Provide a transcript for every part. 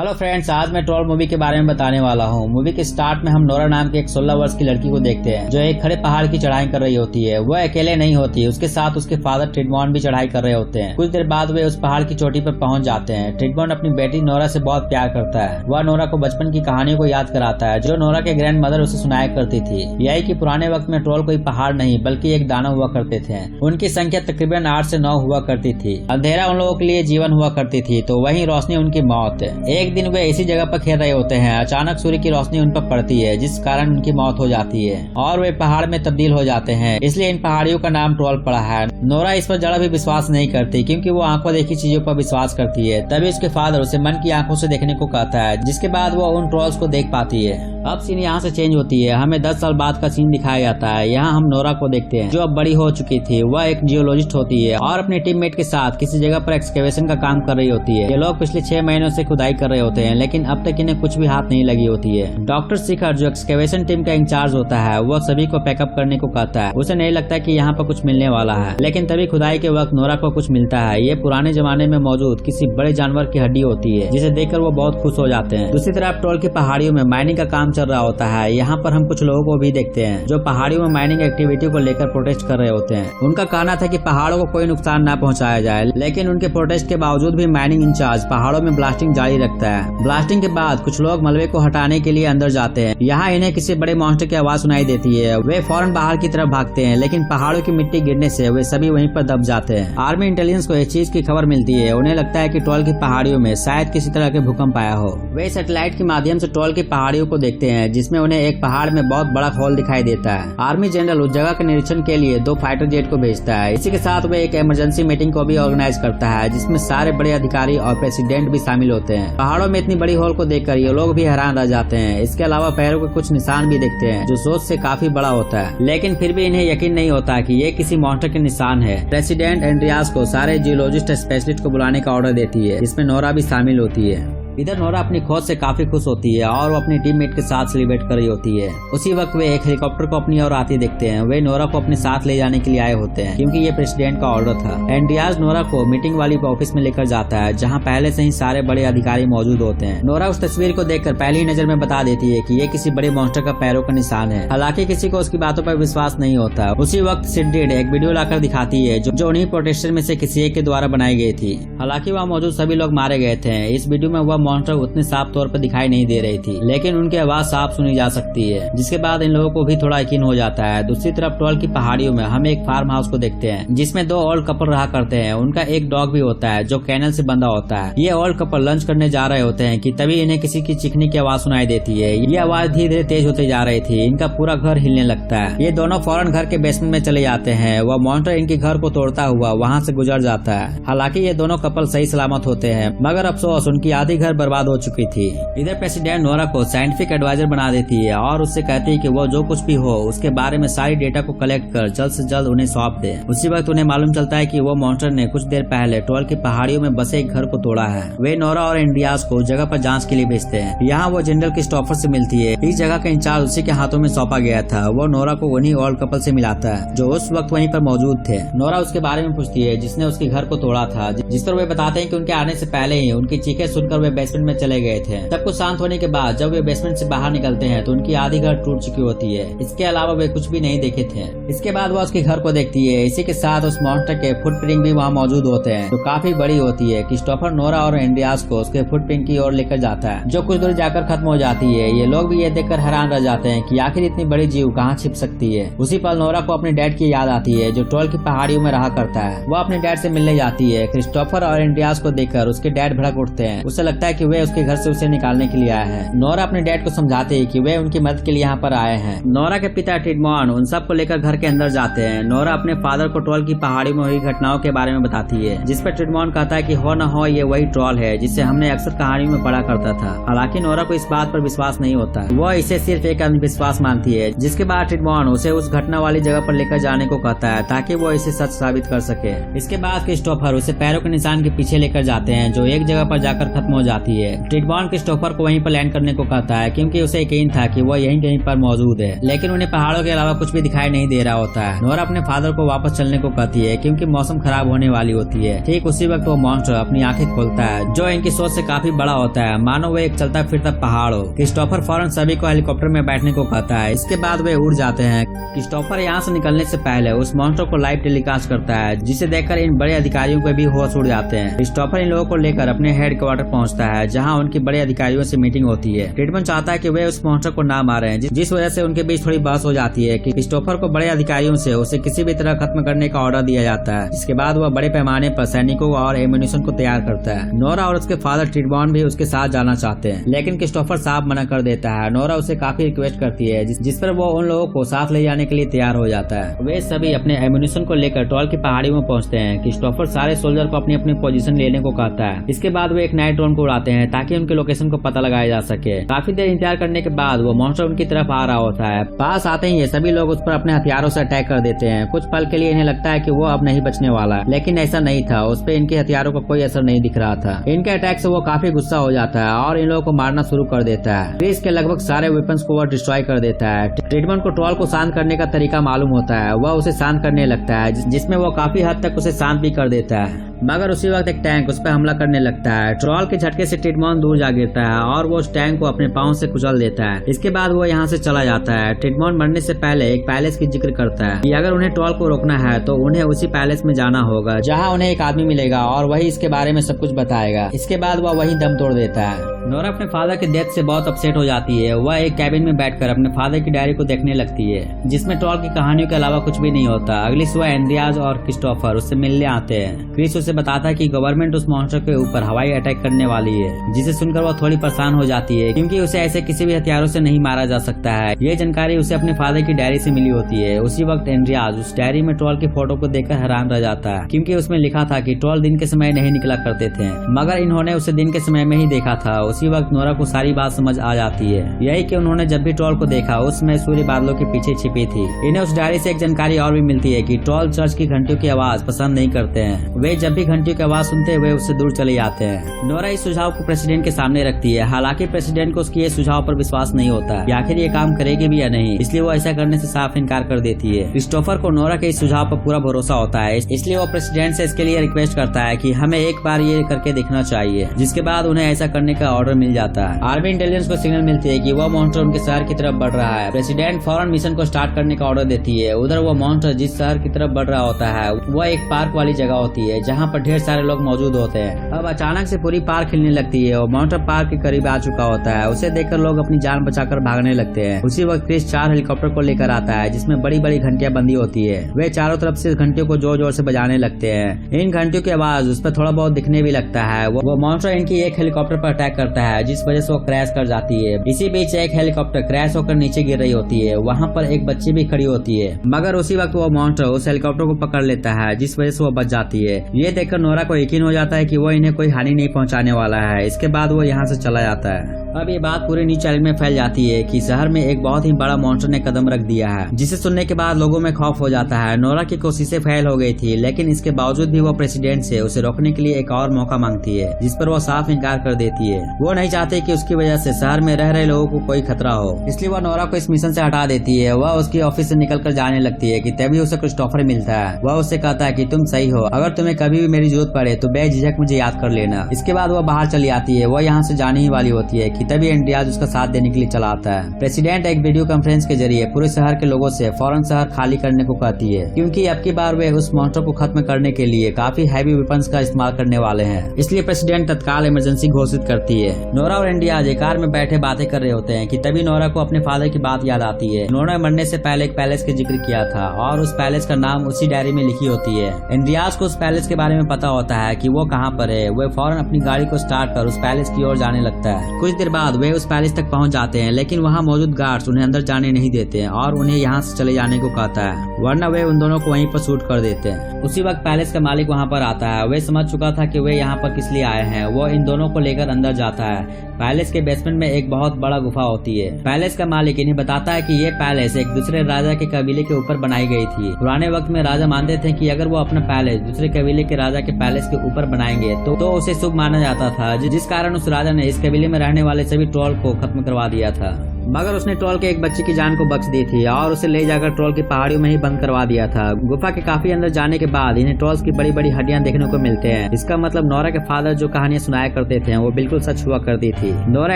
Hello friends, आज मैं troll movie के बारे में बताने वाला हूँ। मूवी के स्टार्ट में हम नोरा नाम के एक 16 वर्ष की लड़की को देखते हैं जो एक खड़े पहाड़ की चढ़ाई कर रही होती है। वह अकेले नहीं होती, उसके साथ उसके फादर ट्रेडमॉन भी चढ़ाई कर रहे होते हैं। कुछ देर बाद वे उस पहाड़ की चोटी पर पहुंच जाते हैं। ट्रेडमॉन अपनी बेटी नोरा से बहुत प्यार करता है। वह नोरा को बचपन की कहानियों को याद कराता है जो नोरा के ग्रैंड मदर उसे सुनाया करती थी। यही कि पुराने वक्त में ट्रोल कोई पहाड़ नहीं बल्कि एक दानव हुआ करते थे। उनकी संख्या तकरीबन 8 से 9 हुआ करती थी। अंधेरा उन लोगों के लिए जीवन हुआ करती थी तो वहीं रोशनी उनकी मौत। एक दिन वे इसी जगह पर खेल रहे होते हैं। अचानक सूर्य की रोशनी उन पर पड़ती है जिस कारण उनकी मौत हो जाती है और वे पहाड़ में तब्दील हो जाते हैं। इसलिए इन पहाड़ियों का नाम ट्रोल पड़ा है। नोरा इस पर जरा भी विश्वास नहीं करती क्योंकि वो आंखों देखी चीजों पर विश्वास करती है। तभी उसके फादर उसे मन की आंखों से देखने को कहता है, जिसके बाद वो उन ट्रोल्स को देख पाती है। अब सीन यहाँ से चेंज होती है। हमें 10 साल बाद का सीन दिखाया जाता है। यहाँ हम नोरा को देखते हैं जो अब बड़ी हो चुकी थी। वह एक जियोलॉजिस्ट होती है और अपने टीममेट के साथ किसी जगह पर एक्सकेवेशन का काम कर रही होती है। ये लोग पिछले 6 महीनों से खुदाई कर रहे होते हैं लेकिन अब तक इन्हें कुछ भी हाथ नहीं लगी होती है। डॉक्टर शिखर जो एक्सकेवेशन टीम का इंचार्ज होता है वह सभी को पैकअप करने को कहता है। उसे नहीं लगता कि यहाँ पर कुछ मिलने वाला है, लेकिन तभी खुदाई के वक्त नोरा को कुछ मिलता है। ये पुराने जमाने में मौजूद किसी बड़े जानवर की हड्डी होती है जिसे देखकर वो बहुत खुश हो जाते हैं। दूसरी तरफ ट्रोल की पहाड़ियों में माइनिंग का काम चल रहा होता है। यहाँ पर हम कुछ लोगों को भी देखते हैं जो पहाड़ियों में माइनिंग एक्टिविटी को लेकर प्रोटेस्ट कर रहे होते हैं। उनका कहना था कि पहाड़ों को कोई नुकसान न पहुंचाया जाए, लेकिन उनके प्रोटेस्ट के बावजूद भी माइनिंग इंचार्ज पहाड़ों में ब्लास्टिंग जारी रखता है। ब्लास्टिंग के बाद कुछ लोग मलबे को हटाने के लिए अंदर जाते हैं। यहाँ इन्हें किसी बड़े मॉन्स्टर की आवाज सुनाई देती है। वे फौरन बाहर की तरफ भागते हैं लेकिन पहाड़ों की मिट्टी गिरने से वे सभी वहीं पर दब जाते हैं। आर्मी इंटेलिजेंस को इस चीज की खबर मिलती है। उन्हें लगता है कि ट्रोल की पहाड़ियों में शायद किसी तरह के भूकंप आया हो। वे सैटेलाइट के माध्यम से ट्रोल की पहाड़ियों को देखते हैं जिसमें उन्हें एक पहाड़ में बहुत बड़ा हॉल दिखाई देता है। आर्मी जनरल उस जगह के निरीक्षण के लिए 2 फाइटर जेट को भेजता है। इसी के साथ वे एक इमरजेंसी मीटिंग को भी ऑर्गेनाइज करता है जिसमें सारे बड़े अधिकारी और प्रेसिडेंट भी शामिल होते हैं। पहाड़ों में इतनी बड़ी हॉल को देखकर ये लोग भी हैरान रह जाते हैं। इसके अलावा पैरों के कुछ निशान भी देखते हैं जो सोच से काफी बड़ा होता है, लेकिन फिर भी इन्हें यकीन नहीं होता कि ये किसी मॉन्स्टर के निशान है। प्रेसिडेंट एंड्रियास को सारे जियोलॉजिस्ट स्पेशलिस्ट को बुलाने का ऑर्डर देती है जिसमें नोरा भी शामिल होती है। इधर नोरा अपनी खोज से काफी खुश होती है और वो अपनी टीममेट के साथ सेलिब्रेट कर रही होती है। उसी वक्त वे एक हेलीकॉप्टर को अपनी ओर आते देखते हैं। वे नोरा को अपने साथ ले जाने के लिए आए होते हैं क्योंकि ये प्रेसिडेंट का ऑर्डर था। एंड्रियास नोरा को मीटिंग वाली ऑफिस में लेकर जाता है जहाँ पहले से ही सारे बड़े अधिकारी मौजूद होते हैं। नोरा उस तस्वीर को देखकर पहली नजर में बता देती है कि ये किसी बड़े मॉन्स्टर का पैरों का निशान है। हालांकि किसी को उसकी बातों पर विश्वास नहीं होता। उसी वक्त सिड्रिड एक वीडियो लाकर दिखाती है जो उन्हीं प्रोटेस्टर में से किसी एक के द्वारा बनाई गई थी। हालांकि वहाँ मौजूद सभी लोग मारे गए थे। इस वीडियो में वह मॉन्स्टर उतने साफ तौर पर दिखाई नहीं दे रही थी लेकिन उनकी आवाज साफ सुनी जा सकती है, जिसके बाद इन लोगों को भी थोड़ा यकीन हो जाता है। दूसरी तरफ ट्रोल की पहाड़ियों में हम एक फार्म हाउस को देखते हैं जिसमें 2 ओल्ड कपल रहा करते हैं। उनका एक डॉग भी होता है जो कैनल से बंधा होता है। ये ओल्ड कपल लंच करने जा रहे होते हैं कि तभी इन्हें किसी की चीखने की आवाज सुनाई देती है। ये आवाज धीरे धीरे तेज होती जा रही थी। इनका पूरा घर हिलने लगता है। ये दोनों फौरन घर के बेसमेंट में चले जाते हैं। वह मॉन्स्टर इनके घर को तोड़ता हुआ वहाँ से गुजर जाता है। हालांकि ये दोनों कपल सही सलामत होते हैं मगर अफसोस उनकी आधी घर बर्बाद हो चुकी थी। इधर प्रेसिडेंट नोरा को साइंटिफिक एडवाइजर बना देती है और उससे कहती है कि वो जो कुछ भी हो उसके बारे में सारी डेटा को कलेक्ट कर जल्द से जल्द उन्हें सौंप दे। उसी वक्त उन्हें मालूम चलता है कि वो मॉन्स्टर ने कुछ देर पहले ट्रोल की पहाड़ियों में बसे एक घर को तोड़ा है। वे नोरा और एंड्रियास को जगह पर जांच के लिए भेजते हैं। यहाँ वो जनरल क्रिस्टोफर से मिलती है। इस जगह का इंचार्ज उसी के हाथों में सौंपा गया था। वो नोरा को उन्हीं ओल्ड कपल से मिलाता है जो उस वक्त वहीं पर मौजूद थे। नोरा उसके बारे में पूछती है जिसने उसके घर को तोड़ा था, जिस पर वे बताते हैं कि उनके आने से पहले ही उनकी चीखें सुनकर वे बेसमेंट में चले गए थे। सब कुछ शांत होने के बाद जब वे बेसमेंट से बाहर निकलते हैं तो उनकी आधी घर टूट चुकी होती है। इसके अलावा वे कुछ भी नहीं देखे थे। इसके बाद वह उसके घर को देखती है। इसी के साथ उस मॉन्स्टर के फुटप्रिंट भी वहाँ मौजूद होते हैं जो काफी बड़ी होती है। क्रिस्टोफर नोरा और एंड्रियास को उसके फुटप्रिंट की ओर लेकर जाता है जो कुछ दूर जाकर खत्म हो जाती है। ये लोग भी ये देखकर हैरान रह जाते हैं कि आखिर इतनी बड़ी जीव कहाँ छिप सकती है। उसी पल नोरा को अपने डैड की याद आती है जो ट्रोल की पहाड़ियों में रहा करता है। वो अपने डैड से मिलने जाती है। क्रिस्टोफर और एंड्रियास को देखकर उसके डैड भड़क उठते हैं। उसे लगता है कि वे उसके घर से उसे निकालने के लिए आए हैं। नोरा अपने डैड को समझाते हैं कि वे उनकी मदद के लिए यहाँ पर आए हैं। नोरा के पिता ट्रेडमॉन उन सब को लेकर घर के अंदर जाते हैं। नोरा अपने फादर को ट्रोल की पहाड़ी में हुई घटनाओं के बारे में बताती है जिस पर ट्रेडमॉन कहता है कि हो न हो ये वही ट्रोल है जिसे हमने अक्सर कहानियों में पढ़ा करता था। हालांकि नोरा को इस बात पर विश्वास नहीं होता। वो इसे सिर्फ एक अंधविश्वास मानती है। जिसके बाद ट्रेडमॉन उसे उस घटना वाली जगह पर लेकर जाने को कहता है ताकि वो इसे सच साबित कर सके। इसके बाद क्रिस्टोफर उसे पैरों के निशान के पीछे लेकर जाते हैं जो एक जगह पर जाकर खत्म हो जाते जाती है। ट्रीटमॉन क्रिस्टोफर को वहीं पर लैंड करने को कहता है क्योंकि उसे यकीन था कि वो यहीं कहीं पर मौजूद है, लेकिन उन्हें पहाड़ों के अलावा कुछ भी दिखाई नहीं दे रहा होता है। नोरा अपने फादर को वापस चलने को कहती है क्योंकि मौसम खराब होने वाली होती है। ठीक उसी वक्त वो मॉन्स्टर अपनी आंखें खोलता है जो इनकी सोच से काफी बड़ा होता है, मानो वो एक चलता फिरता पहाड़ हो। क्रिस्टोफर फौरन सभी को हेलीकॉप्टर में बैठने को कहता है। इसके बाद वे उड़ जाते हैं। क्रिस्टोफर यहाँ से निकलने से पहले उस मॉन्स्टर को लाइव टेलीकास्ट करता है, जिसे देखकर इन बड़े अधिकारियों के भी होश उड़ जाते हैं। क्रिस्टोफर इन लोगों को लेकर अपने हेडक्वार्टर पहुँचता है, जहाँ उनकी बड़े अधिकारियों से मीटिंग होती है। ट्रीटमैन चाहता है कि वे उस मॉन्स्टर को ना मारें, जिस वजह से उनके बीच थोड़ी बहस हो जाती है कि क्रिस्टोफर को बड़े अधिकारियों से उसे किसी भी तरह खत्म करने का ऑर्डर दिया जाता है। इसके बाद वह बड़े पैमाने पर सैनिकों और एम्यूनिशन को तैयार करता है। नोरा और उसके फादर ट्रीटमैन भी उसके साथ जाना चाहते हैं, लेकिन क्रिस्टोफर साफ मना कर देता है। नोरा उसे काफी रिक्वेस्ट करती है, जिस पर वो उन लोगों को साथ ले जाने के लिए तैयार हो जाता है। वे सभी अपने एम्यूनिशन को लेकर ट्रॉल की पहाड़ियों में पहुंचते हैं। क्रिस्टोफर सारे सोल्जर को अपनी अपनी पोजीशन लेने को कहता है। इसके बाद वे एक नाइट ड्रोन को उड़ाते हैं ताकि उनके लोकेशन को पता लगाया जा सके। काफी देर इंतजार करने के बाद वो मॉन्स्टर उनकी तरफ आ रहा होता है। पास आते ही ये सभी लोग उस पर अपने हथियारों से अटैक कर देते हैं। कुछ पल के लिए इन्हें लगता है कि वो अब नहीं बचने वाला, लेकिन ऐसा नहीं था। उस पर इनके हथियारों का कोई असर नहीं दिख रहा था। इनके अटैक से वो काफी गुस्सा हो जाता है और इन लोगों को मारना शुरू कर देता है। क्रिस के लगभग सारे वेपन्स को वो डिस्ट्रॉय कर देता है। ट्रीटमैन को ट्रॉल को शांत करने का तरीका मालूम होता है। वह उसे शांत करने लगता है, जिसमें वो काफी हद तक उसे शांत भी कर देता है। मगर उसी वक्त एक टैंक उस पर हमला करने लगता है। ट्रॉल के झटके से ट्रीटमैन दूर जा गिरता है और वो उस टैंक को अपने पांव से कुचल देता है। इसके बाद वो यहाँ से चला जाता है। ट्रीटमैन मरने से पहले एक पैलेस की जिक्र करता है कि अगर उन्हें ट्रॉल को रोकना है तो उन्हें उसी पैलेस में जाना होगा, जहाँ उन्हें एक आदमी मिलेगा और वही इसके बारे में सब कुछ बताएगा। इसके बाद वह वही दम तोड़ देता है। नोरा अपने फादर के डेथ से बहुत अपसेट हो जाती है। वह एक कैबिन में बैठकर अपने फादर की डायरी को देखने लगती है, जिसमें ट्रॉल की कहानियों के अलावा कुछ भी नहीं होता। अगली सुबह एंड्रियाज और क्रिस्टोफर उससे मिलने आते हैं। क्रिस उसे बताता है कि गवर्नमेंट उस मॉन्स्टर के ऊपर हवाई अटैक करने वाली है, जिसे सुनकर वह थोड़ी परेशान हो जाती है क्योंकि उसे ऐसे किसी भी हथियारों से नहीं मारा जा सकता है। ये जानकारी उसे अपने फादर की डायरी से मिली होती है। उसी वक्त एंड्रियाज उस डायरी में ट्रॉल की फोटो को देखकर हैरान रह जाता है, क्योंकि उसमें लिखा था कि ट्रॉल दिन के समय नहीं निकला करते थे, मगर इन्होंने उसे दिन के समय में ही देखा था। उसी वक्त नोरा को सारी बात समझ आ जाती है, यही कि उन्होंने जब भी ट्रॉल को देखा उस समय सूर्य बादलों के पीछे छिपी थी। इन्हें उस डायरी से एक जानकारी और भी मिलती है कि ट्रॉल चर्च की घंटियों की आवाज पसंद नहीं करते हैं। वे जब भी घंटियों की आवाज सुनते हुए उससे दूर चले जाते हैं। नोरा इस सुझाव को प्रेसिडेंट के सामने रखती है। हालांकि प्रेसिडेंट को उसके सुझाव पर विश्वास नहीं होता कि आखिर ये काम करेगी भी या नहीं, इसलिए वो ऐसा करने से साफ इनकार कर देती है। क्रिस्टोफर को नोरा के इस सुझाव पर पूरा भरोसा होता है, इसलिए वो प्रेसिडेंट से इसके लिए रिक्वेस्ट करता है कि हमें एक बार ये करके देखना चाहिए, जिसके बाद उन्हें ऐसा करने का ऑर्डर मिल जाता है। आर्मी इंटेलिजेंस को सिग्नल मिलती है कि वो मॉन्स्टर उनके शहर की तरफ बढ़ रहा है। प्रेसिडेंट फौरन मिशन को स्टार्ट करने का ऑर्डर देती है। उधर वो मॉन्स्टर जिस शहर की तरफ बढ़ रहा होता है वो एक पार्क वाली जगह होती है, जहाँ पर ढेर सारे लोग मौजूद होते हैं। अब अचानक से पूरी पार्क हिलने लगती है और मॉन्स्टर पार्क के करीब आ चुका होता है। उसे देखकर लोग अपनी जान बचाकर भागने लगते हैं। उसी वक्त क्रिस 4 हेलीकॉप्टर को लेकर आता है, जिसमें बड़ी बड़ी घंटियां बंदी होती है। वे चारों तरफ से घंटियों को जोर जोर से बजाने लगते हैं। इन घंटियों की आवाज उस पर थोड़ा बहुत दिखने भी लगता है। वो मॉन्स्टर इनकी एक हेलीकॉप्टर पर अटैक करता है, जिस वजह से वो क्रैश कर जाती है। इसी बीच एक हेलीकॉप्टर क्रैश होकर नीचे गिर रही होती है। वहाँ पर एक बच्ची भी खड़ी होती है, मगर उसी वक्त वो मॉन्स्टर उस हेलीकॉप्टर को पकड़ लेता है, जिस वजह से वो बच जाती है। ये देखकर नोरा को यकीन हो जाता है कि वो इन्हें कोई हानि नहीं पहुंचाने वाला है। इसके बाद वो यहाँ से चला जाता है। अब ये बात पूरे न्यूज चैनल में फैल जाती है कि शहर में एक बहुत ही बड़ा मॉन्स्टर ने कदम रख दिया है, जिसे सुनने के बाद लोगों में खौफ हो जाता है। नोरा की कोशिशें फेल हो गई थी, लेकिन इसके बावजूद भी वो प्रेसिडेंट से उसे रोकने के लिए एक और मौका मांगती है, जिस पर वो साफ इनकार कर देती है। वो नहीं चाहती कि उसकी वजह से शहर में रह रहे लोगों को कोई खतरा हो, इसलिए वो नोरा को इस मिशन से हटा देती है। वह उसकी ऑफिस से निकलकर जाने लगती है कि तभी उसे क्रिस्टोफर मिलता है। वह उससे कहता है कि तुम सही हो, अगर तुम्हें कभी भी मेरी जरूरत पड़े तो बेझिझक मुझे याद कर लेना। इसके बाद वह बाहर चली आती है। वह यहाँ से जाने ही वाली होती है कि तभी एंड्रियाज का साथ देने के लिए चला आता है। प्रेसिडेंट एक वीडियो कॉन्फ्रेंस के जरिए पूरे शहर के लोगों से फौरन शहर खाली करने को कहती है, क्योंकि अब की बार वे उस मॉन्स्टर को खत्म करने के लिए काफी हैवी वेपन्स का इस्तेमाल करने वाले हैं। इसलिए प्रेसिडेंट तत्काल इमरजेंसी घोषित करती है। नोरा और एंड्रियाज एक कार में बैठे बातें कर रहे होते हैं कि तभी नोरा को अपने फादर की बात याद आती है। नोरा मरने से पहले एक पैलेस का जिक्र किया था और उस पैलेस का नाम उसी डायरी में लिखी होती है। एंड्रियाज को उस पैलेस के बारे में पता होता है कि वो कहाँ पर है। वह फौरन अपनी गाड़ी को स्टार्ट कर उस पैलेस की ओर जाने लगता है। कुछ देर बाद वे उस पैलेस तक पहुंच जाते हैं, लेकिन वहां मौजूद गार्ड्स उन्हें अंदर जाने नहीं देते हैं और उन्हें यहाँ से चले जाने को कहता है, वरना वे उन दोनों को वहीं पर शूट कर देते हैं। उसी वक्त पैलेस का मालिक वहाँ पर आता है। वे समझ चुका था कि वे यहाँ पर किस लिए आए हैं। वो इन दोनों को लेकर अंदर जाता है। पैलेस के बेसमेंट में एक बहुत बड़ा गुफा होती है। पैलेस का मालिक इन्हें बताता है कि ये पैलेस एक दूसरे राजा के कबीले के ऊपर बनाई गई थी। पुराने वक्त में राजा मानते थे कि अगर वो अपना पैलेस दूसरे कबीले के राजा के पैलेस के ऊपर बनाएंगे तो उसे शुभ माना जाता था, जिस कारण उस राजा ने इस कबीले में रहने वाले सभी ट्रोल को खत्म करवा दिया था। मगर उसने ट्रोल के एक बच्चे की जान को बख्श दी थी और उसे ले जाकर ट्रोल की पहाड़ियों में ही बंद करवा दिया था। गुफा के काफी अंदर जाने के बाद इन्हें ट्रोल्स की बड़ी बड़ी हड्डियां देखने को मिलते हैं। इसका मतलब नोरा के फादर जो कहानियां सुनाया करते थे वो बिल्कुल सच हुआ करती थी। नोरा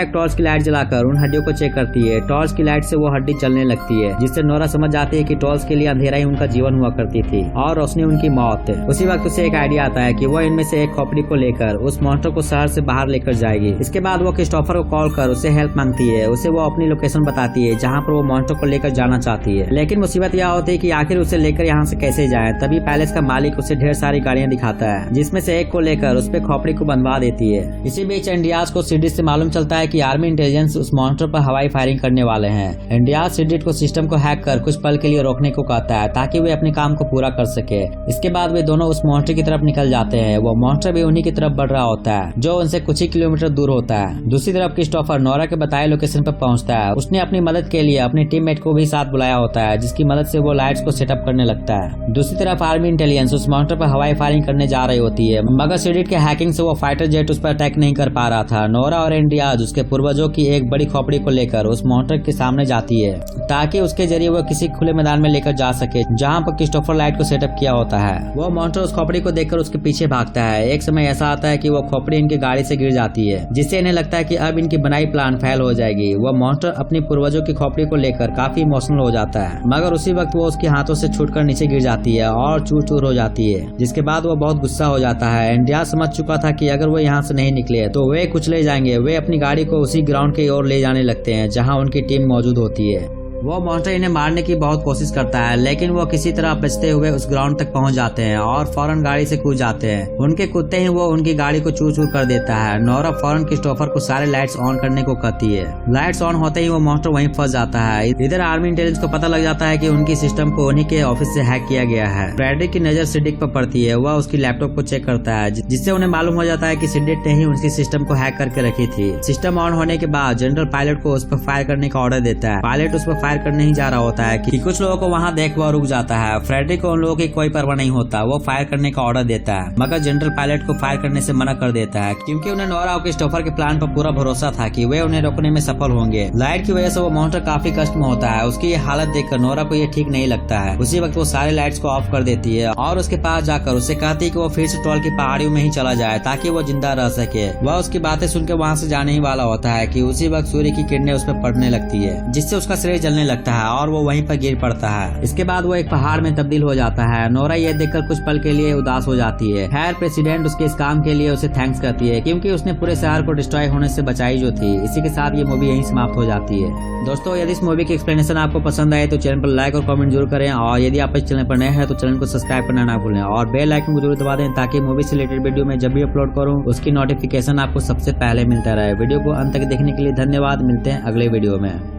एक टॉर्च की लाइट जलाकर उन हड्डियों को चेक करती है। टॉर्च की लाइट से वो हड्डी जलने लगती है, जिससे नोरा समझ जाती है कि ट्रोल्स के लिए अंधेरा ही उनका जीवन हुआ करती थी और रोशनी उनकी मौत। उसी वक्त उसे एक आइडिया आता है कि वो इनमें से एक खोपड़ी को लेकर उस मॉन्स्टर को शहर से बाहर लेकर जाएगी। इसके बाद वो क्रिस्टोफर को कॉल कर उससे हेल्प मांगती है। उसे वो अपनी लोकेशन बताती है जहाँ पर वो मॉन्स्टर को लेकर जाना चाहती है, लेकिन मुसीबत यह होती है कि आखिर उसे लेकर यहाँ से कैसे जाए। तभी पैलेस का मालिक उसे ढेर सारी गाड़ियाँ दिखाता है, जिसमें से एक को लेकर उस पे खोपड़ी को बंधवा देती है। इसी बीच इंडियाज को सिडिट से मालूम चलता है कि आर्मी इंटेलिजेंस उस मॉन्स्टर पर हवाई फायरिंग करने वाले हैं। इंडियाज सिडिट को सिस्टम को हैक कर कुछ पल के लिए रोकने को कहता है ताकि वे अपने काम को पूरा कर सके। इसके बाद वे दोनों उस मॉन्स्टर की तरफ निकल जाते हैं। वो मॉन्स्टर भी उन्हीं की तरफ बढ़ रहा होता है, जो उनसे कुछ ही किलोमीटर दूर होता है। दूसरी तरफ क्रिस्टोफर नोरा के बताए लोकेशन पर पहुंचता है। उसने अपनी मदद के लिए अपने टीममेट को भी साथ बुलाया होता है, जिसकी मदद से वो लाइट्स को सेटअप करने लगता है। दूसरी तरफ आर्मी इंटेलिजेंस उस मॉन्स्टर पर हवाई फायरिंग करने जा रही होती है, मगर सिडिट के हैकिंग से वो फाइटर जेट उस पर अटैक नहीं कर पा रहा था। नोरा और इंडियाज उसके पूर्वजों की एक बड़ी खोपड़ी को लेकर उस मॉन्स्टर के सामने जाती है ताकि उसके जरिए वो किसी खुले मैदान में लेकर जा सके जहाँ पर क्रिस्टोफर लाइट को सेटअप किया होता है। वो मॉन्स्टर उस खोपड़ी को देखकर उसके पीछे भागता है। एक समय ऐसा आता है कि वो खोपड़ी इनकी गाड़ी से गिर जाती है, जिससे इन्हें लगता है कि अब इनकी बनाई प्लान फेल हो जाएगी। वो मॉन्स्टर अपनी पूर्वजों की खोपड़ी को लेकर काफी इमोशनल हो जाता है, मगर उसी वक्त वो उसके हाथों से छूटकर नीचे गिर जाती है और चूर चूर हो जाती है, जिसके बाद वो बहुत गुस्सा हो जाता है। इंडिया समझ चुका था कि अगर वो यहाँ से नहीं निकले तो वे कुचले जाएंगे। वे अपनी गाड़ी को उसी ग्राउंड की ओर ले जाने लगते हैं जहाँ उनकी टीम मौजूद होती है। वो मॉन्स्टर इन्हें मारने की बहुत कोशिश करता है, लेकिन वो किसी तरह बचते हुए उस ग्राउंड तक पहुंच जाते हैं और फौरन गाड़ी से कूद जाते हैं। उनके कूदते ही वो उनकी गाड़ी को चूर चूर कर देता है। नोरा फौरन क्रिस्टोफर को सारे लाइट्स ऑन करने को कहती है। लाइट्स ऑन होते ही वो मॉन्स्टर वहीं फंस जाता है। इधर आर्मी इंटेलिजेंस को पता लग जाता है कि उनकी सिस्टम को उन्हीं के ऑफिस से हैक किया गया है। फ्रेडरिक की नजर सिडिक पर पड़ती है। वह उसकी लैपटॉप को चेक करता है, जिससे उन्हें मालूम हो जाता है कि सिडिक ने ही उनकी सिस्टम को हैक करके रखी थी। सिस्टम ऑन होने के बाद जनरल पायलट को उस पर फायर करने का ऑर्डर देता है। पायलट उस पर फायर करने ही जा रहा होता है कि कुछ लोगों को वहां देख वह रुक जाता है। फ्रेडरिक को उन लोगों की कोई परवाह नहीं होता। वो फायर करने का ऑर्डर देता है, मगर जनरल पायलट को फायर करने से मना कर देता है, क्योंकि उन्हें नोरा और क्रिस्टोफर के प्लान पर पूरा भरोसा था कि वे उन्हें रोकने में सफल होंगे। लाइट की वजह से वो मॉन्स्टर काफी कष्ट में होता है। उसकी ये हालत देखकर नोरा को ये ठीक नहीं लगता है। उसी वक्त वो सारे लाइट्स को ऑफ कर देती है और उसके पास जाकर उससे कहती है कि वो फिर से ट्रोल की पहाड़ियों में ही चला जाए ताकि वो जिंदा रह सके। वह उसकी बातें सुनकर वहाँ से जाने ही वाला होता है कि उसी वक्त सूर्य की किरणें उस पर पड़ने लगती है, जिससे उसका शरीर जलने लगता है और वो वहीं पर गिर पड़ता है। इसके बाद वो एक पहाड़ में तब्दील हो जाता है। नोरा ये देखकर कुछ पल के लिए उदास हो जाती है। खैर प्रेसिडेंट उसके इस काम के लिए उसे थैंक्स करती है, क्योंकि उसने पूरे शहर को डिस्ट्रॉय होने से बचाई जो थी। इसी के साथ ये मूवी यहीं समाप्त हो जाती है। दोस्तों, यदि इस मूवी की एक्सप्लेनेशन आपको पसंद आए तो चैनल पर लाइक और कमेंट जरूर करें, और यदि आप इस चैनल पर नए हैं तो चैनल को सब्सक्राइब करना ना भूलें और बेल आइकन को जरूर दबा दें ताकि मूवी से रिलेटेड वीडियो में जब भी अपलोड करूं उसकी नोटिफिकेशन आपको सबसे पहले मिलता रहे। वीडियो को अंत तक देखने के लिए धन्यवाद। मिलते हैं अगले वीडियो में।